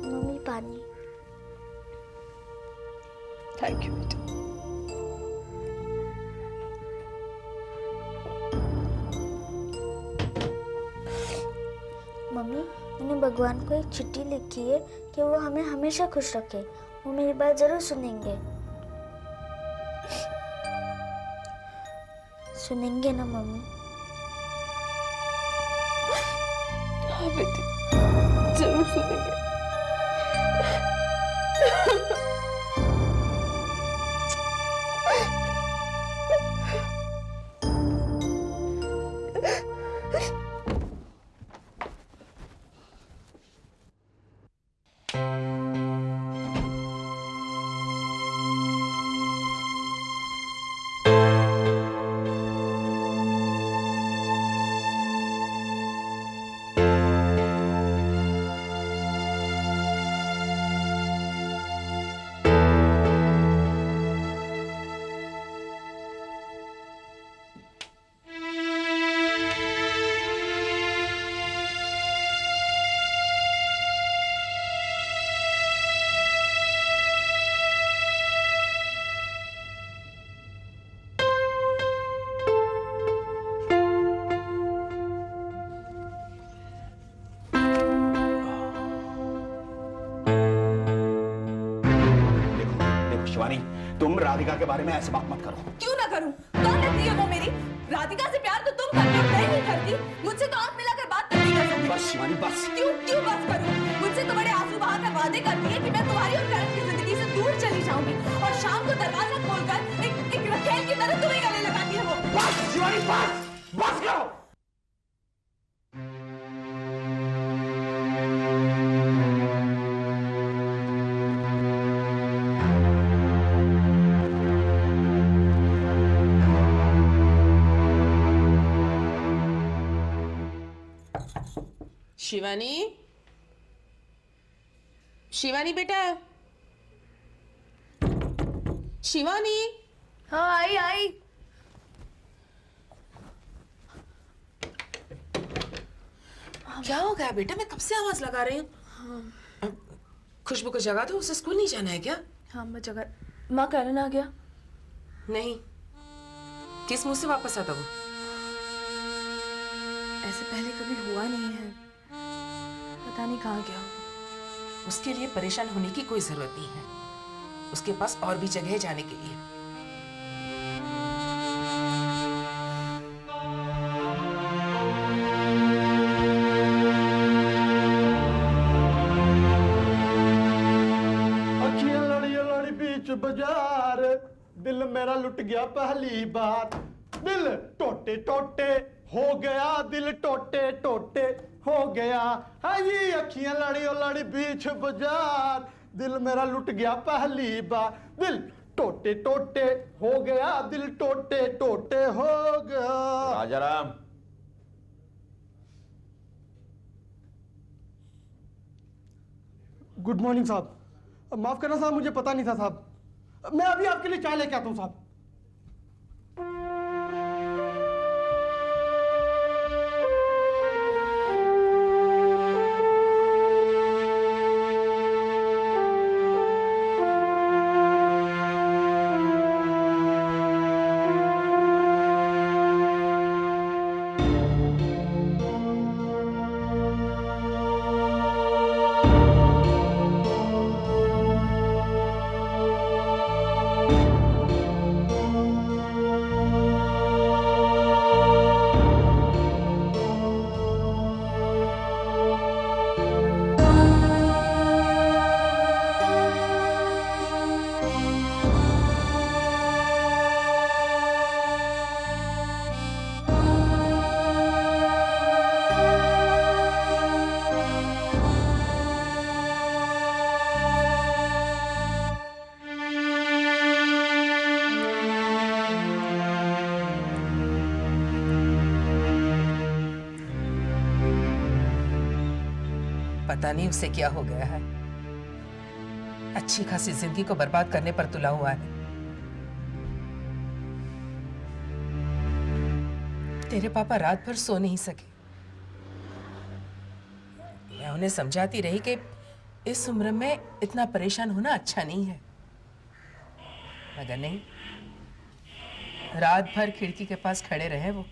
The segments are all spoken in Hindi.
मम्मी पानी। थैंक यू बेटा। मम्मी, मैंने भगवान को एक चिट्ठी लिखी है कि वो हमें हमेशा खुश रखे। वो मेरी बात जरूर सुनेंगे। सुनेंगे ना मम्मी? हाँ बेटी, जरूर सुनेंगे। शिवानी, तुम राधिका के बारे में ऐसे बात मत करो। क्यों ना करूं? कौन लगती है वो मेरी? राधिका से प्यार तो तुम करते हो, मैं नहीं करती। मुझसे तो आंख मिलाकर बात तक नहीं कर सकती। बस शिवानी बस। क्यों क्यों बस करूं? मुझसे तो बड़े आंसू बहाकर वादे करती है कि मैं तुम्हारी और करण की जिंदगी से दूर चली जाऊंगी और शाम को दरवाजा खोलकर एक रखेल की तरह तुम्हें गले लगाती है वो। बस शिवानी बस, बस करो। शिवानी, शिवानी बेटा, शिवानी। हाँ आई आई। क्या हो गया बेटा? मैं कब से आवाज लगा रही हूँ। खुशबू को जगा दो, उसे स्कूल नहीं जाना है क्या? हाँ मैं जगह। माँ करण आ गया? नहीं, किस मुंह से वापस आता वो? ऐसे पहले कभी हुआ नहीं है, पता नहीं कहाँ गया। उसके लिए परेशान होने की कोई जरूरत नहीं है। उसके पास और भी जगह है जाने के लिए। अखियां लड़ी लड़ी बीच बाजार, दिल मेरा लुट गया पहली बार। दिल टोटे टोटे हो गया, दिल टोटे टोटे हो गया। हाँ जी, अखियां लड़ी और लड़ी बीच बाजार, दिल मेरा लुट गया पहली बार। दिल टोटे टोटे हो गया, दिल टोटे टोटे हो गया। राजाराम, गुड मॉर्निंग साहब। माफ करना साहब, मुझे पता नहीं था साहब। मैं अभी आपके लिए चाय लेके आता हूँ साहब। पता नहीं उसे क्या हो गया है। अच्छी खासी जिंदगी को बर्बाद करने पर तुला हुआ है। तेरे पापा रात भर सो नहीं सके। मैं उन्हें समझाती रही कि इस उम्र में इतना परेशान होना अच्छा नहीं है, मगर नहीं, रात भर खिड़की के पास खड़े रहे वो।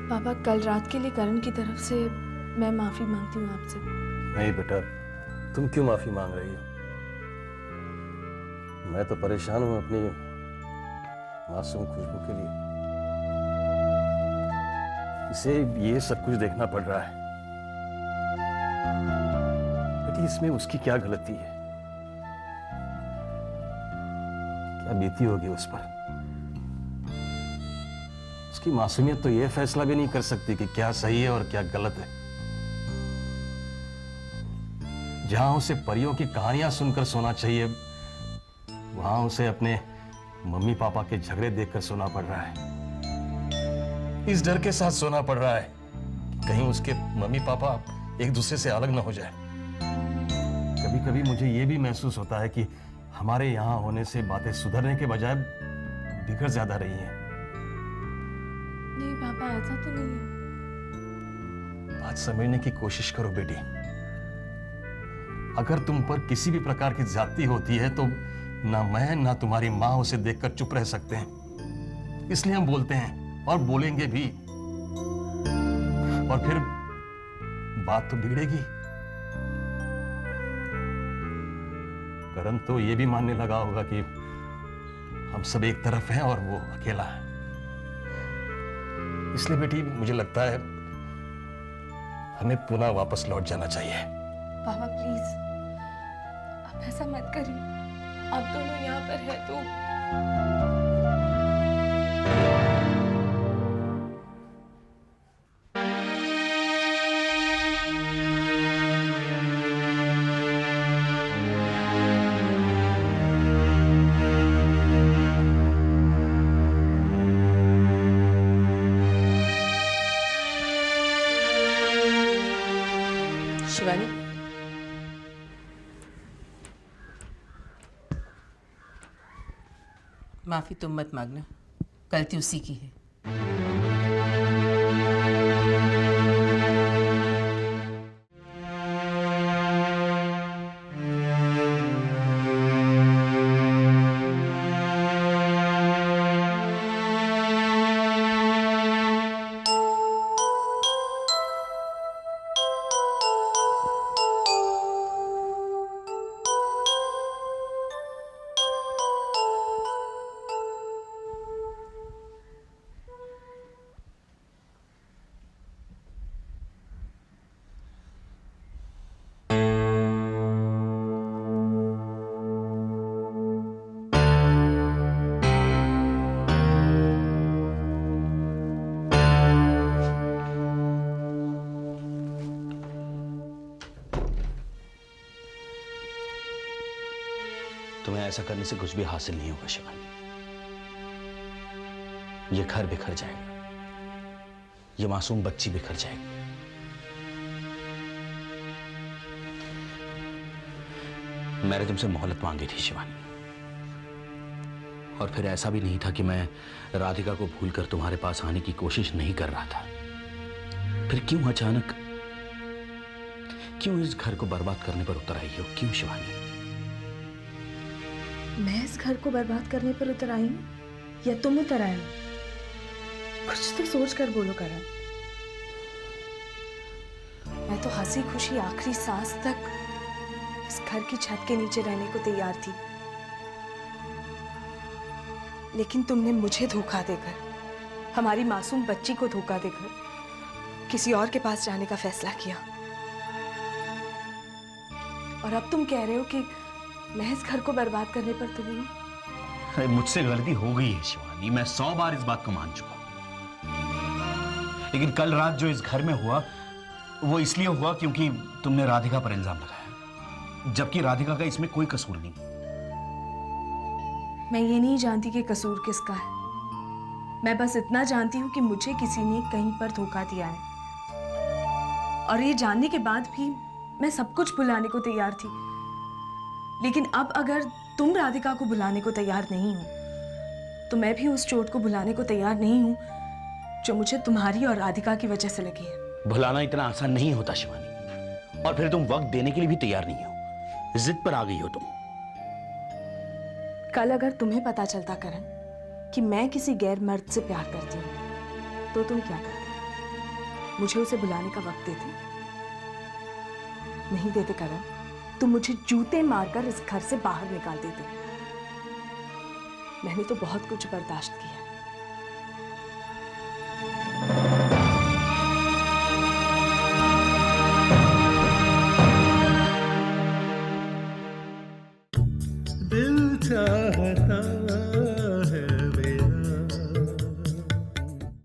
पापा, कल रात के लिए करण की तरफ से मैं माफी मांगती हूँ आपसे। नहीं बेटा, तुम क्यों माफी मांग रही हो? मैं तो परेशान हूं अपनी मासूम खुशबू के लिए। इसे ये सब कुछ देखना पड़ रहा है। बेटी, इसमें उसकी क्या गलती है? क्या बीती होगी उस पर? उसकी मासूमियत तो ये फैसला भी नहीं कर सकती कि क्या सही है और क्या गलत है। जहां उसे परियों की कहानियां सुनकर सोना चाहिए, वहां उसे अपने मम्मी पापा के झगड़े देखकर सोना पड़ रहा है। इस डर के साथ सोना पड़ रहा है कि कहीं उसके मम्मी पापा एक दूसरे से अलग न हो जाए। कभी कभी मुझे यह भी महसूस होता है कि हमारे यहां होने से बातें सुधरने के बजाय बिगड़ ज्यादा रही हैं। नहीं पापा, ऐसा तो नहीं है। बात समझने की कोशिश करो बेटी। अगर तुम पर किसी भी प्रकार की ज्यादती होती है तो ना मैं ना तुम्हारी माँ उसे देखकर चुप रह सकते हैं। इसलिए हम बोलते हैं और बोलेंगे भी। और फिर बात तो बिगड़ेगी। करण तो ये भी मानने लगा होगा कि हम सब एक तरफ हैं और वो अकेला है। इसलिए बेटी, मुझे लगता है हमें पुनः वापस लौट जाना चाहिए। पापा प्लीज, आप ऐसा मत करिए। आप दोनों यहाँ पर है तो शिवानी, माफी तुम मत मांगना, गलती उसी की है। तुम्हें ऐसा करने से कुछ भी हासिल नहीं होगा शिवानी। ये घर बिखर जाएगा, ये मासूम बच्ची बिखर जाएगी। मैंने तुमसे मोहलत मांगी थी शिवानी, और फिर ऐसा भी नहीं था कि मैं राधिका को भूलकर तुम्हारे पास आने की कोशिश नहीं कर रहा था। फिर क्यों अचानक, क्यों इस घर को बर्बाद करने पर उतर आई हो? क्यों शिवानी? मैं इस घर को बर्बाद करने पर उतर आई हूँ या तुम उतर आए हो? कुछ तो सोच कर बोलो करण। मैं तो हंसी खुशी आखिरी सांस तक इस घर की छत के नीचे रहने को तैयार थी, लेकिन तुमने मुझे धोखा देकर, हमारी मासूम बच्ची को धोखा देकर किसी और के पास जाने का फैसला किया। और अब तुम कह रहे हो कि मैं इस घर को बर्बाद करने पर तुली हूं। अरे मुझसे गलती हो गई है शिवानी, मैं 100 बार इस बात को मान चुका हूं। लेकिन कल रात जो इस घर में हुआ वो इसलिए हुआ क्योंकि तुमने राधिका पर इल्जाम लगाया, जबकि राधिका का इसमें कोई कसूर नहीं। मैं ये नहीं जानती कि कसूर किसका है, मैं बस इतना जानती हूँ कि मुझे किसी ने कहीं पर धोखा दिया है, और ये जानने के बाद भी मैं सब कुछ भुलाने को तैयार थी। लेकिन अब अगर तुम राधिका को भुलाने को तैयार नहीं हो, तो मैं भी उस चोट को भुलाने को तैयार नहीं हूं जो मुझे तुम्हारी और राधिका की वजह से लगी है। भुलाना इतना आसान नहीं होता शिवानी, और फिर तुम वक्त देने के लिए भी तैयार नहीं हो, जिद पर आ गई हो तुम। कल अगर तुम्हें पता चलता करण कि मैं किसी गैर मर्द से प्यार करती हूँ, तो तुम क्या करते? मुझे उसे बुलाने का वक्त देते? नहीं देते करण, तुम मुझे जूते मारकर इस घर से बाहर निकाल देते। मैंने तो बहुत कुछ बर्दाश्त किया है,